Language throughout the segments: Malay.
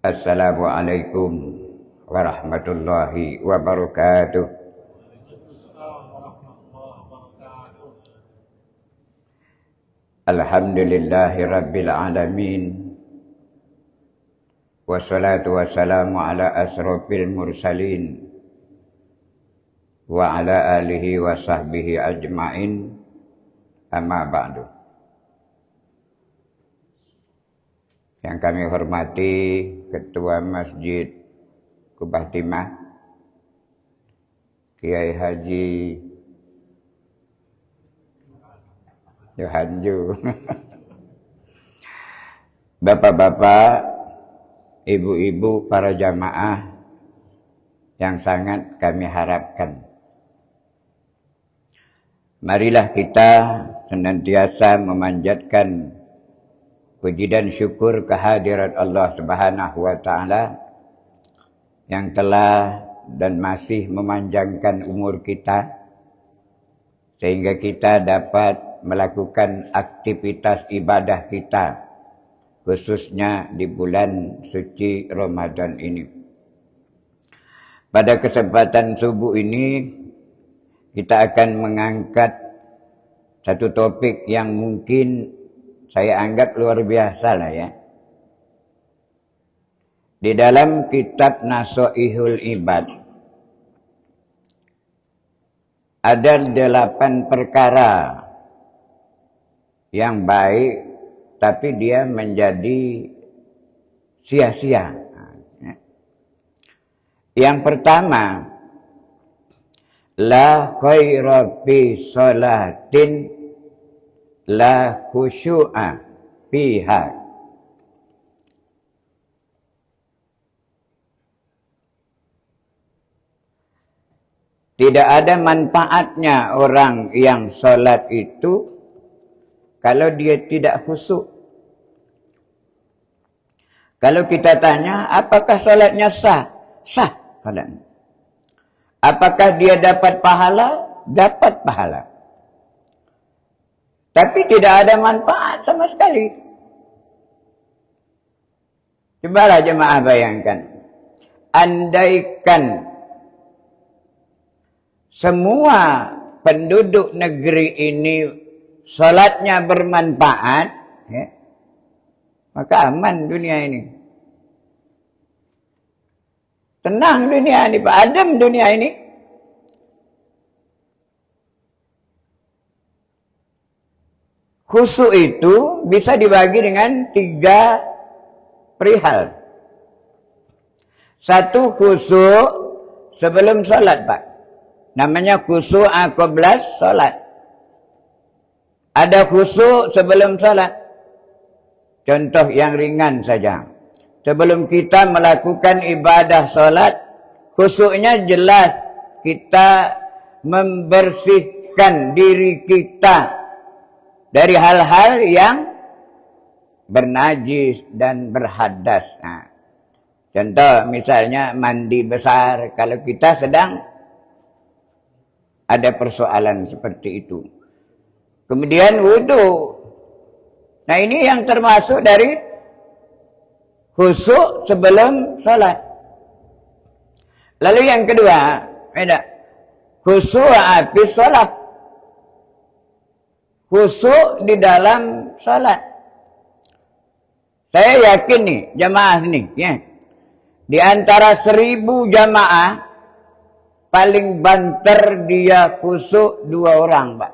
Assalamualaikum warahmatullahi wabarakatuh. Alhamdulillahi rabbil alamin. Wassalatu wassalamu ala asrofil mursalin wa ala alihi wa sahbihi ajma'in. Amma ba'du. Yang kami hormati Ketua Masjid Kubah Timah, Kiai Haji Yohanju, bapak-bapak, ibu-ibu, para jamaah yang sangat kami harapkan. Marilah kita senantiasa memanjatkan puji dan syukur kehadirat Allah Subhanahu wa Ta'ala yang telah dan masih memanjangkan umur kita sehingga kita dapat melakukan aktivitas ibadah kita khususnya di bulan suci Ramadan ini. Pada kesempatan subuh ini kita akan mengangkat satu topik yang mungkin saya anggap luar biasa lah ya. Di dalam kitab Nasoihul Ibad ada 8 perkara yang baik tapi dia menjadi sia-sia. Yang pertama, la khaira fi sholatin la khusyu'a fiha. Tidak ada manfaatnya orang yang sholat itu kalau dia tidak khusyuk. Kalau kita tanya, apakah sholatnya sah? Sah sholatnya. Apakah dia dapat pahala? Dapat pahala. Tapi tidak ada manfaat sama sekali. Cobalah jemaah bayangkan. Andaikan semua penduduk negeri ini salatnya bermanfaat, ya, maka aman dunia ini. Tenang dunia ini, Pak. Adem dunia ini. Khusyuk itu bisa dibagi dengan 3 perihal. Satu, khusyuk sebelum sholat, Pak. Namanya khusyuk qablas sholat. Ada khusyuk sebelum sholat. Contoh yang ringan saja. Sebelum kita melakukan ibadah sholat, khusyuknya jelas kita membersihkan diri kita dari hal-hal yang bernajis dan berhadas. Nah, contoh misalnya mandi besar, kalau kita sedang ada persoalan seperti itu. Kemudian wudu. Nah ini yang termasuk dari khusyuk sebelum sholat. Lalu yang kedua, khusyuk habis sholat. Khusyuk di dalam salat. Saya yakin nih, jamaah nih, ya. Di antara 1000 jamaah, paling banter dia khusyuk 2 orang, Pak.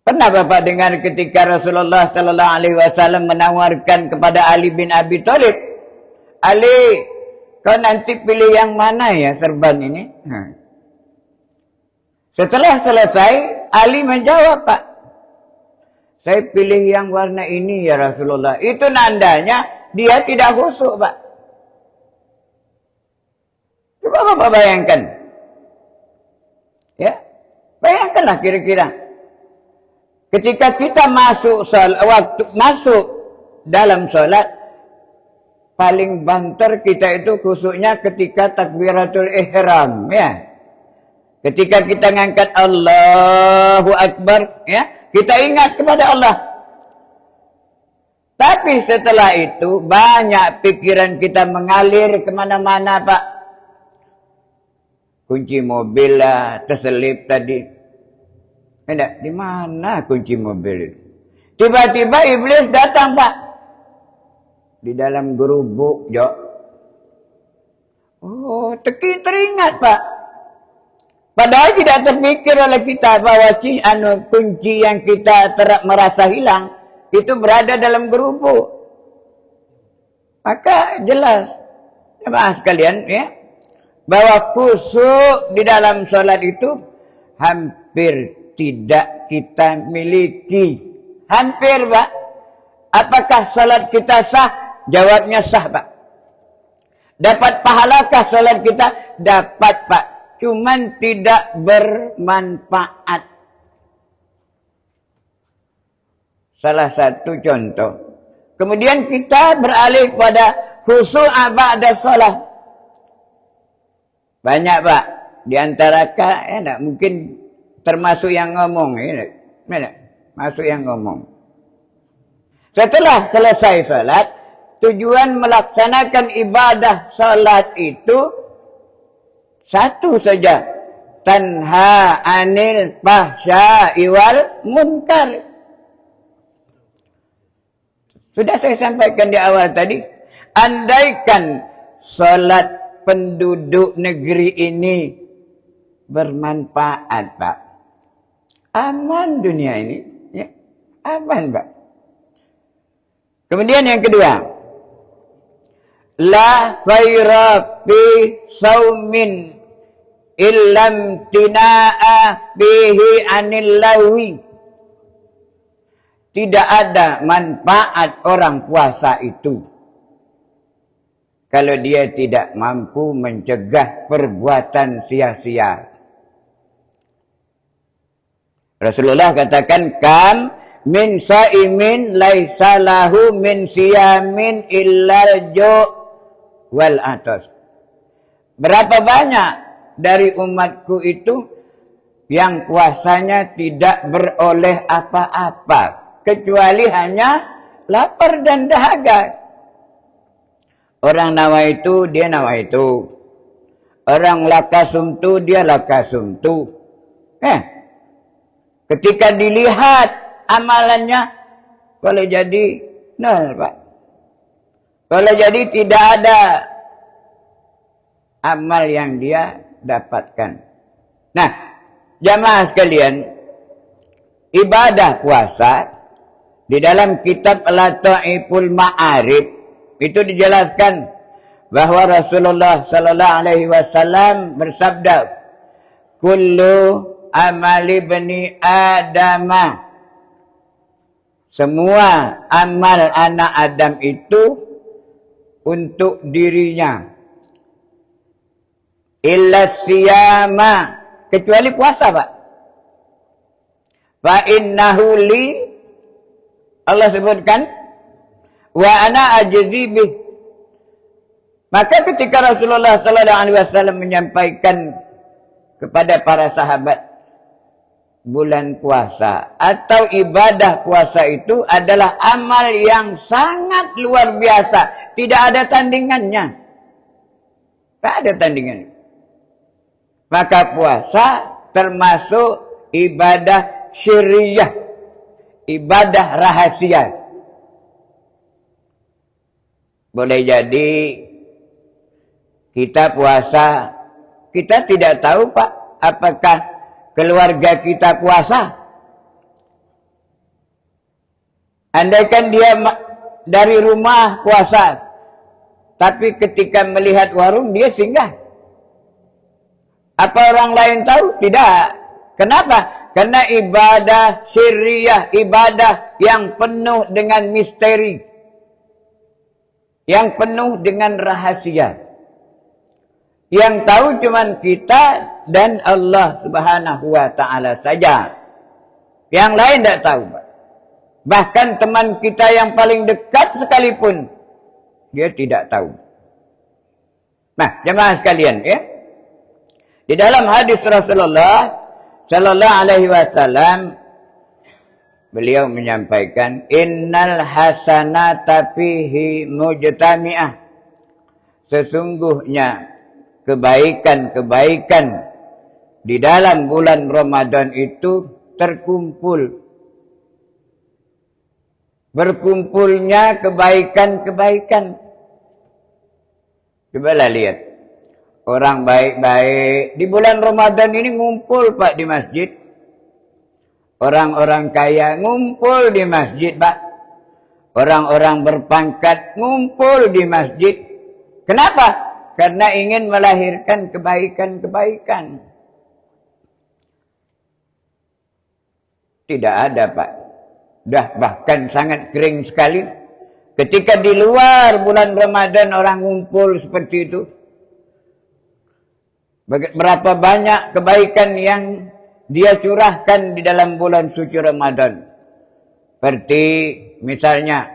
Pernah Bapak dengar ketika Rasulullah sallallahu alaihi wasallam menawarkan kepada Ali bin Abi Thalib, Ali, kau nanti pilih yang mana ya serban ini? Setelah selesai, Ali menjawab, Pak, saya pilih yang warna ini ya Rasulullah. Itu nandanya dia tidak khusyuk, Pak. Coba Bapak bayangkan. Ya, bayangkanlah kira-kira. Ketika kita masuk dalam sholat, paling banter kita itu khusyuknya ketika takbiratul ihram, ya. Ketika kita ngangkat Allahu Akbar, ya, kita ingat kepada Allah. Tapi setelah itu banyak pikiran kita mengalir kemana-mana, Pak. Kunci mobil lah terselip tadi. Tidak, di mana kunci mobil itu? Tiba-tiba iblis datang, Pak. Di dalam gerubuk, Jok. Oh, teringat, Pak. Padahal tidak terpikir oleh kita bahwa kunci yang kita merasa hilang itu berada dalam gerubuk. Maka jelas, jemaah sekalian, ya, bahwa khusyuk di dalam sholat itu hampir tidak kita miliki. Hampir, Pak. Apakah sholat kita sah? Jawabnya sah, Pak. Dapat pahalakah sholat kita? Dapat, Pak. Cuman tidak bermanfaat. Salah satu contoh. Kemudian kita beralih kepada khusyuk ba'da sholat. Banyak, Pak. Di antara enggak mungkin termasuk yang ngomong. Enggak. Masuk yang ngomong. Setelah selesai sholat, tujuan melaksanakan ibadah sholat itu satu saja. Tanha anil fahsya'i wal munkar. Sudah saya sampaikan di awal tadi. Andaikan sholat penduduk negeri ini bermanfaat, Pak. Aman dunia ini. Ya, aman, Pak. Kemudian yang kedua. La khaira fi saumin illam tina'a bihi anil lawi. Tidak ada manfaat orang puasa itu kalau dia tidak mampu mencegah perbuatan sia-sia. Rasulullah katakan, kam min sa'imin laisa lahu min siyamin illal ju' wal atas. Berapa banyak dari umatku itu yang puasanya tidak beroleh apa-apa kecuali hanya lapar dan dahaga. Orang nawaitu, dia nawaitu. Orang lakasumtu, dia lakasumtu. Ketika dilihat amalannya, kalau jadi nol, Pak. Kalau jadi tidak ada amal yang dia dapatkan. Nah, jamaah sekalian, ibadah puasa di dalam kitab Lataiful Ma'arif itu dijelaskan bahwa Rasulullah sallallahu alaihi wasallam bersabda, kullu amali bani adama, semua amal anak Adam itu untuk dirinya, illa siyama, kecuali puasa, Pak. Fa innahu li, Allah sebutkan, wa ana ajzi bih. Maka ketika Rasulullah sallallahu alaihi wasallam menyampaikan kepada para sahabat bulan puasa atau ibadah puasa itu adalah amal yang sangat luar biasa, tidak ada tandingannya. Tak ada tandingannya. Maka puasa termasuk ibadah syiriyah, ibadah rahasia. Boleh jadi kita puasa, kita tidak tahu, Pak, apakah keluarga kita puasa. Andaikan dia dari rumah puasa, tapi ketika melihat warung dia singgah. Apa orang lain tahu? Tidak. Kenapa? Karena ibadah syiriyah, ibadah yang penuh dengan misteri, yang penuh dengan rahasia. Yang tahu cuman kita dan Allah Subhanahu wa taala saja. Yang lain tidak tahu. Bahkan teman kita yang paling dekat sekalipun dia tidak tahu. Nah, jemaah sekalian, ya. Di dalam hadis Rasulullah sallallahu alaihi wasallam beliau menyampaikan, innal hasanata fihi mujtami'ah. Sesungguhnya kebaikan-kebaikan di dalam bulan Ramadan itu terkumpul. Berkumpulnya kebaikan-kebaikan. Cobalah lihat. Orang baik-baik di bulan Ramadan ini ngumpul Pak di masjid. Orang-orang kaya ngumpul di masjid Pak. Orang-orang berpangkat ngumpul di masjid. Kenapa? Karena ingin melahirkan kebaikan-kebaikan. Tidak ada Pak. Dah bahkan sangat kering sekali. Ketika di luar bulan Ramadan orang ngumpul seperti itu. Berapa banyak kebaikan yang dia curahkan di dalam bulan suci Ramadan. Seperti misalnya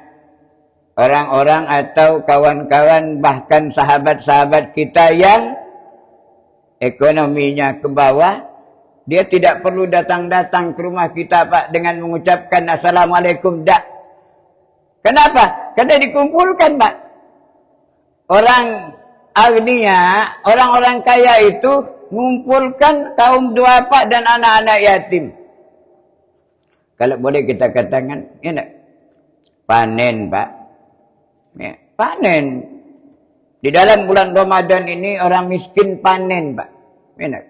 orang-orang atau kawan-kawan bahkan sahabat-sahabat kita yang ekonominya ke bawah, dia tidak perlu datang-datang ke rumah kita Pak dengan mengucapkan Assalamualaikum. Tak. Kenapa? Karena dikumpulkan Pak. Orang agniya, orang-orang kaya itu mengumpulkan kaum duafa dan anak-anak yatim. Kalau boleh kita katakan, ya tak? Panen Pak. Ya, panen. Di dalam bulan Ramadan ini orang miskin panen Pak. Ya tak?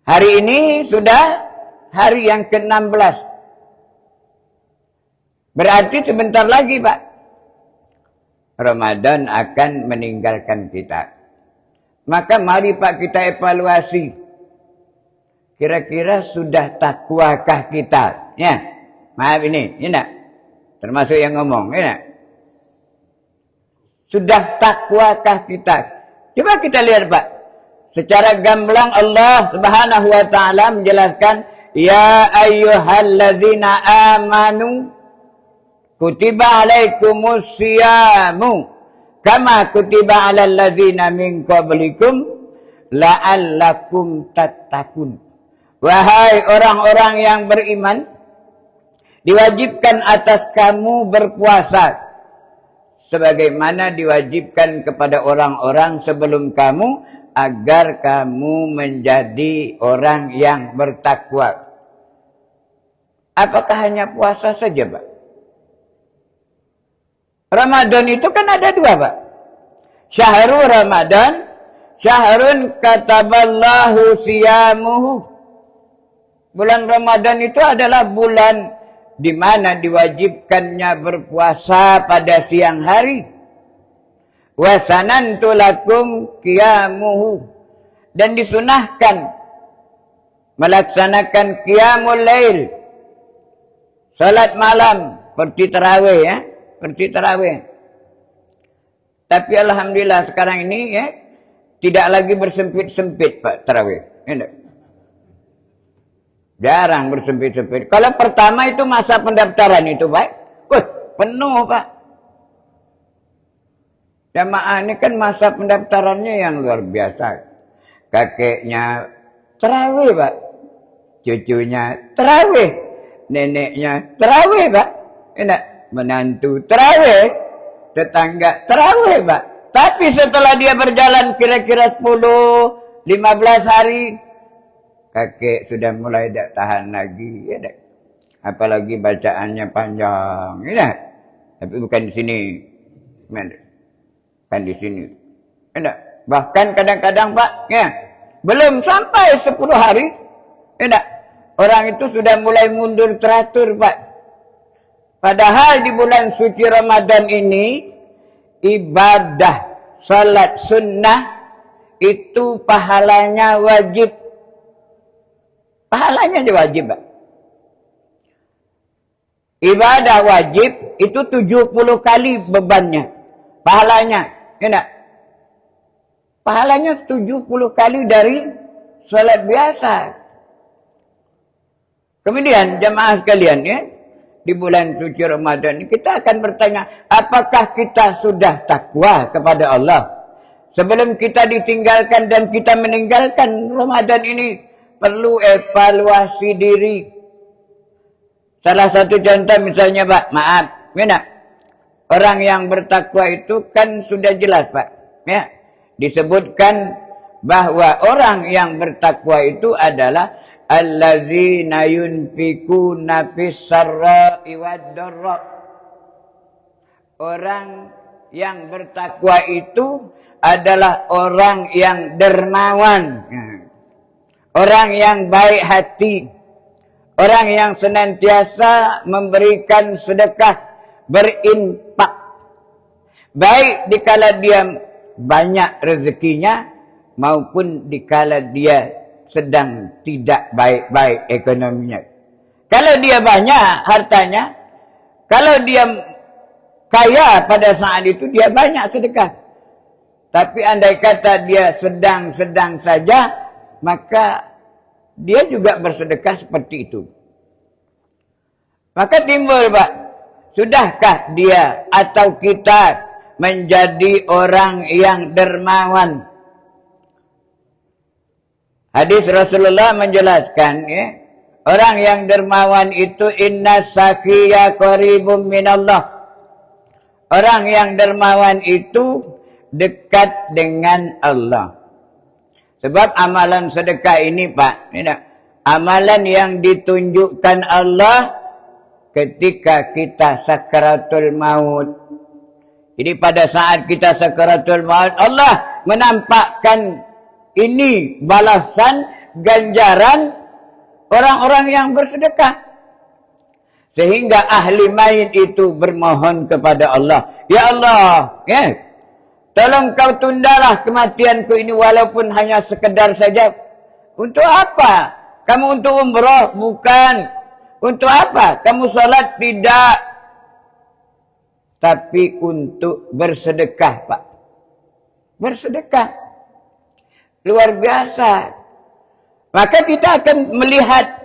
Hari ini sudah hari yang ke-16. Berarti sebentar lagi Pak, Ramadan akan meninggalkan kita. Maka mari Pak kita evaluasi. Kira-kira sudah takwakah kita? Ya, maaf ini, ya. Termasuk yang ngomong, ya. Sudah takwakah kita? Coba kita lihat Pak. Secara gamblang Allah Subhanahu wa taala menjelaskan, ya ayyuhalladzina amanu kutiba alaikumus siyamu kama kutiba alal ladzina min qablikum la'allakum tattaqun. Wahai orang-orang yang beriman, diwajibkan atas kamu berpuasa sebagaimana diwajibkan kepada orang-orang sebelum kamu agar kamu menjadi orang yang bertakwa. Apakah hanya puasa saja, Pak? Ramadan itu kan ada dua, Pak. Syahrul Ramadan, syahrun kataballahu siyamuhu. Bulan Ramadan itu adalah bulan di mana diwajibkannya berpuasa pada siang hari. Wa sanantu lakum qiyamuhu, dan disunahkan melaksanakan qiyamul lail, salat malam, seperti tarawih ya, seperti tarawih. Tapi alhamdulillah sekarang ini ya tidak lagi bersempit-sempit Pak tarawih. Ya, jarang bersempit-sempit. Kalau pertama itu masa pendaftaran itu Pak, penuh Pak. Jamaah ini kan masa pendaftarannya yang luar biasa. Kakeknya tarawih Pak, cucunya tarawih, neneknya tarawih Pak, enak, menantu tarawih, tetangga tarawih Pak. Tapi setelah dia berjalan kira-kira 10-15 hari, kakek sudah mulai tak tahan lagi, ya tak? Apalagi bacaannya panjang, ya. Tapi bukan di sini, bukan di sini, ya. Bahkan kadang-kadang Pak, ya, belum sampai 10 hari, ya, orang itu sudah mulai mundur teratur Pak. Padahal di bulan suci Ramadan ini ibadah salat sunnah itu pahalanya wajib. Pahalanya wajib, Pak. Ibadah wajib itu 70 kali bebannya. Pahalanya, ya enggak? Pahalanya 70 kali dari salat biasa. Kemudian jemaah sekalian ya, di bulan suci Ramadan ini kita akan bertanya, apakah kita sudah takwa kepada Allah? Sebelum kita ditinggalkan dan kita meninggalkan Ramadan ini, perlu evaluasi diri. Salah satu contoh misalnya Pak, maaf, ya nak? Orang yang bertakwa itu kan sudah jelas Pak, ya. Disebutkan bahwa orang yang bertakwa itu adalah allazina yunfikuna fis sarra'i wad dharra. Orang yang bertakwa itu adalah orang yang dermawan, orang yang baik hati, orang yang senantiasa memberikan sedekah, berinfak. Baik dikala dia banyak rezekinya maupun dikala dia sedang tidak baik-baik ekonominya. Kalau dia banyak hartanya, kalau dia kaya pada saat itu, dia banyak sedekah. Tapi andai kata dia sedang-sedang saja, maka dia juga bersedekah seperti itu. Maka timbul Pak, sudahkah dia atau kita menjadi orang yang dermawan? Hadis Rasulullah menjelaskan, ya, orang yang dermawan itu inna sakhiya qaribum minallah. Orang yang dermawan itu dekat dengan Allah. Sebab amalan sedekah ini Pak, amalan yang ditunjukkan Allah ketika kita sakaratul maut. Jadi pada saat kita sakaratul maut, Allah menampakkan ini balasan ganjaran orang-orang yang bersedekah. Sehingga ahli mayit itu bermohon kepada Allah, ya Allah, ya, tolong kau tundalah kematianku ini walaupun hanya sekedar saja. Untuk apa? Kamu untuk umrah? Bukan. Untuk apa? Kamu salat? Tidak. Tapi untuk bersedekah Pak. Bersedekah. Luar biasa. Maka kita akan melihat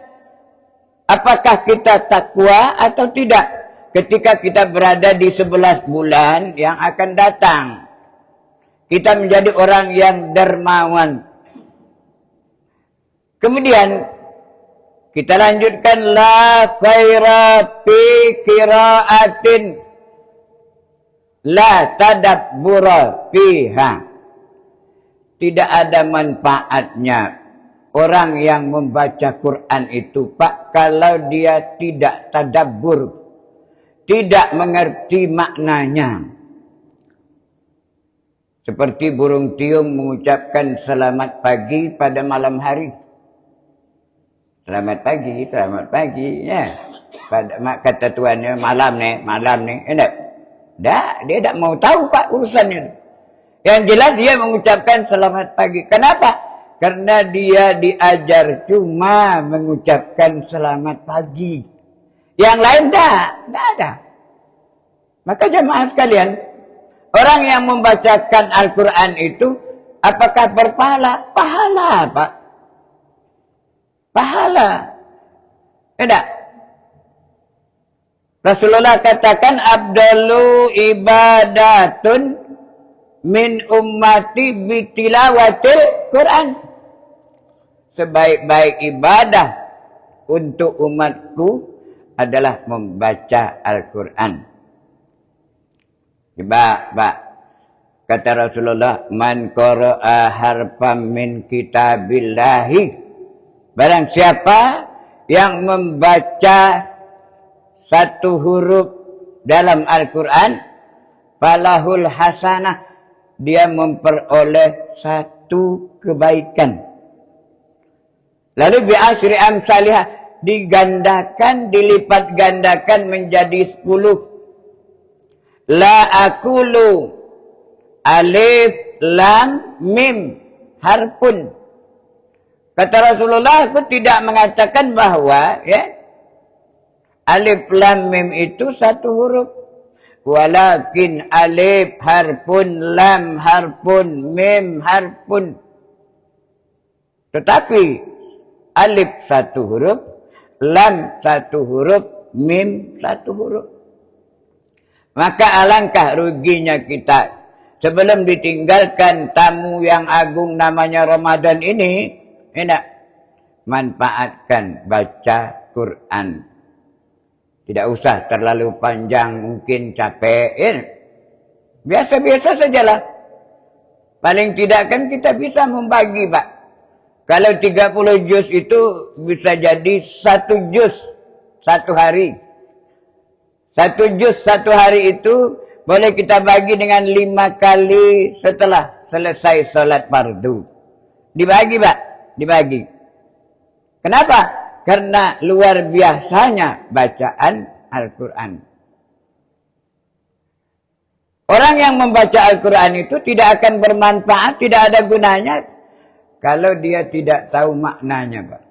apakah kita takwa atau tidak ketika kita berada di 11 bulan yang akan datang. Kita menjadi orang yang dermawan. Kemudian kita lanjutkan la khaira fi qiraatin la tadabbura fiha. Tidak ada manfaatnya orang yang membaca Quran itu Pak, kalau dia tidak tadabbur, tidak mengerti maknanya. Seperti burung tiung mengucapkan selamat pagi pada malam hari. Selamat pagi, ya. Kata tuannya malam ni, enggak. Dia tak mau tahu Pak urusannya. Yang jelas dia mengucapkan selamat pagi. Kenapa? Karena dia diajar cuma mengucapkan selamat pagi. Yang lain tak ada. Maka jemaah sekalian, orang yang membacakan Al-Quran itu, apakah berpahala? Pahala Pak. Pahala. Tidak. Rasulullah katakan, abdalu ibadatun min ummati bitilawatil Quran. Sebaik-baik ibadah untuk umatku adalah membaca Al-Quran. Pak, kata Rasulullah, man qara'a harfam min kitabillahi, barang siapa yang membaca satu huruf dalam Al-Quran, falahul hasanah, dia memperoleh satu kebaikan. Lalu bi'asri amsalihah, digandakan, dilipat gandakan menjadi 10. La akulu alif lam mim harpun. Kata Rasulullah, aku tidak mengatakan bahwa ya, alif lam mim itu satu huruf. Walakin alif harpun, lam harpun, mim harpun. Tetapi alif satu huruf, lam satu huruf, mim satu huruf. Maka alangkah ruginya kita sebelum ditinggalkan tamu yang agung namanya Ramadan ini, hendak manfaatkan baca Quran. Tidak usah terlalu panjang, mungkin capek. Ya. Biasa-biasa sajalah. Paling tidak kan kita bisa membagi, Pak. Kalau 30 juz itu bisa jadi 1 juz 1 hari. 1 juz 1 hari itu boleh kita bagi dengan 5 kali setelah selesai sholat fardu. Dibagi, Pak. Dibagi. Kenapa? Karena luar biasanya bacaan Al-Quran. Orang yang membaca Al-Quran itu tidak akan bermanfaat, tidak ada gunanya kalau dia tidak tahu maknanya, Pak.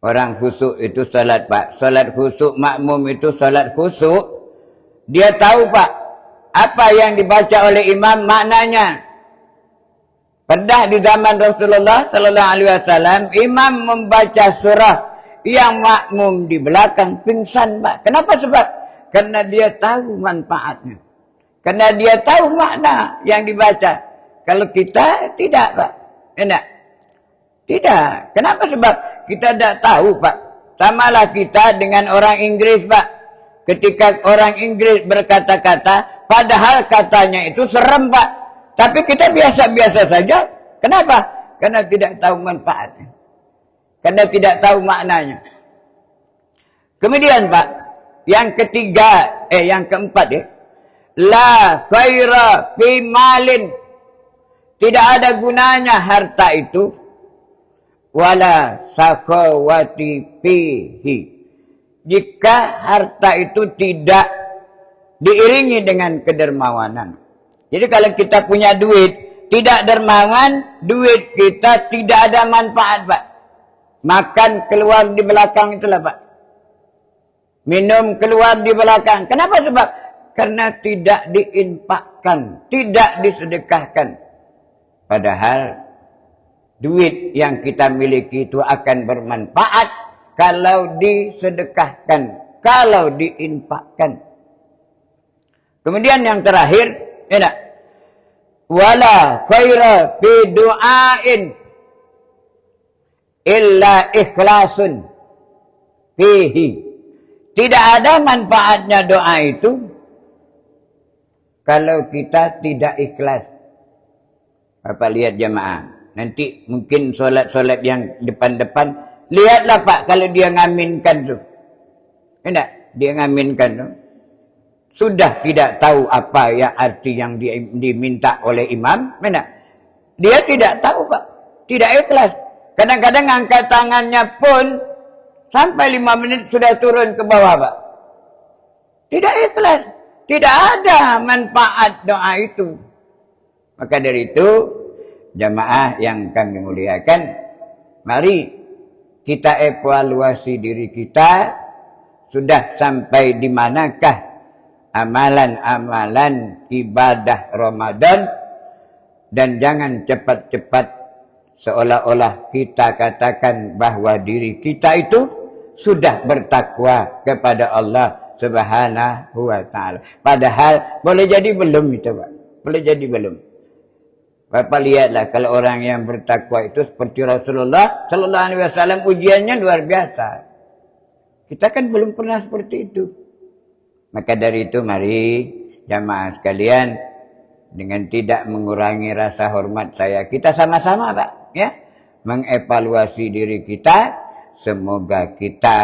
Orang khusyuk itu salat, Pak. Salat khusyuk, makmum itu salat khusyuk. Dia tahu, Pak, apa yang dibaca oleh imam maknanya. Pernah di zaman Rasulullah sallallahu alaihi wasallam, imam membaca surah yang makmum di belakang pingsan, Pak. Kenapa? Sebab karena dia tahu manfaatnya. Karena dia tahu makna yang dibaca. Kalau kita tidak, Pak. Tidak. Tidak. Kenapa? Sebab kita tidak tahu, Pak. Samalah kita dengan orang Inggris, Pak. Ketika orang Inggris berkata-kata, padahal katanya itu serem, Pak. Tapi kita biasa-biasa saja. Kenapa? Karena tidak tahu manfaatnya. Karena tidak tahu maknanya. Kemudian, Pak, yang ketiga, yang keempat ya. La khaira fi malin. Tidak ada gunanya harta itu. Wala sakawati fihi. Jika harta itu tidak diiringi dengan kedermawanan. Jadi kalau kita punya duit, tidak dermawan, duit kita tidak ada manfaat, Pak. Makan keluar di belakang itulah, Pak. Minum keluar di belakang. Kenapa? Sebab karena tidak diinfakkan, tidak disedekahkan. Padahal duit yang kita miliki itu akan bermanfaat kalau disedekahkan, kalau diinfakkan. Kemudian yang terakhir, ya, wala khaira fi du'ain illa ikhlasun fihi. Tidak ada manfaatnya doa itu kalau kita tidak ikhlas. Bapak lihat jemaah. Nanti mungkin solat-solat yang depan-depan. Lihatlah, Pak, kalau dia ngaminkan tu. Tidak, dia ngaminkan tu. Sudah tidak tahu apa ya arti yang diminta oleh imam. Tidak. Dia tidak tahu, Pak. Tidak ikhlas. Kadang-kadang angkat tangannya pun sampai 5 menit sudah turun ke bawah, Pak. Tidak ikhlas. Tidak ada manfaat doa itu. Maka dari itu, jamaah yang kami muliakan, mari kita evaluasi diri kita. Sudah sampai di manakah amalan-amalan ibadah Ramadan. Dan jangan cepat-cepat seolah-olah kita katakan bahwa diri kita itu sudah bertakwa kepada Allah Subhanahu wa ta'ala. Padahal boleh jadi belum itu, Pak. Boleh jadi belum. Bapak lihatlah kalau orang yang bertakwa itu seperti Rasulullah sallallahu alaihi wasallam, ujiannya luar biasa. Kita kan belum pernah seperti itu. Maka dari itu mari jamaah sekalian, dengan tidak mengurangi rasa hormat saya, kita sama-sama, Pak, ya, mengevaluasi diri kita. Semoga kita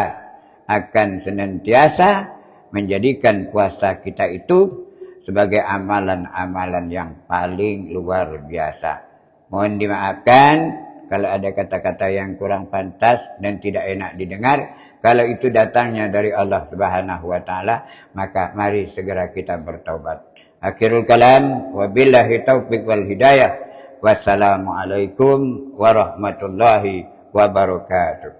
akan senantiasa menjadikan puasa kita itu sebagai amalan-amalan yang paling luar biasa. Mohon dimaafkan kalau ada kata-kata yang kurang pantas dan tidak enak didengar. Kalau itu datangnya dari Allah Subhanahu wa ta'ala, maka mari segera kita bertaubat. Akhirul kalam, wabillahi taufiq wal hidayah. Wassalamualaikum warahmatullahi wabarakatuh.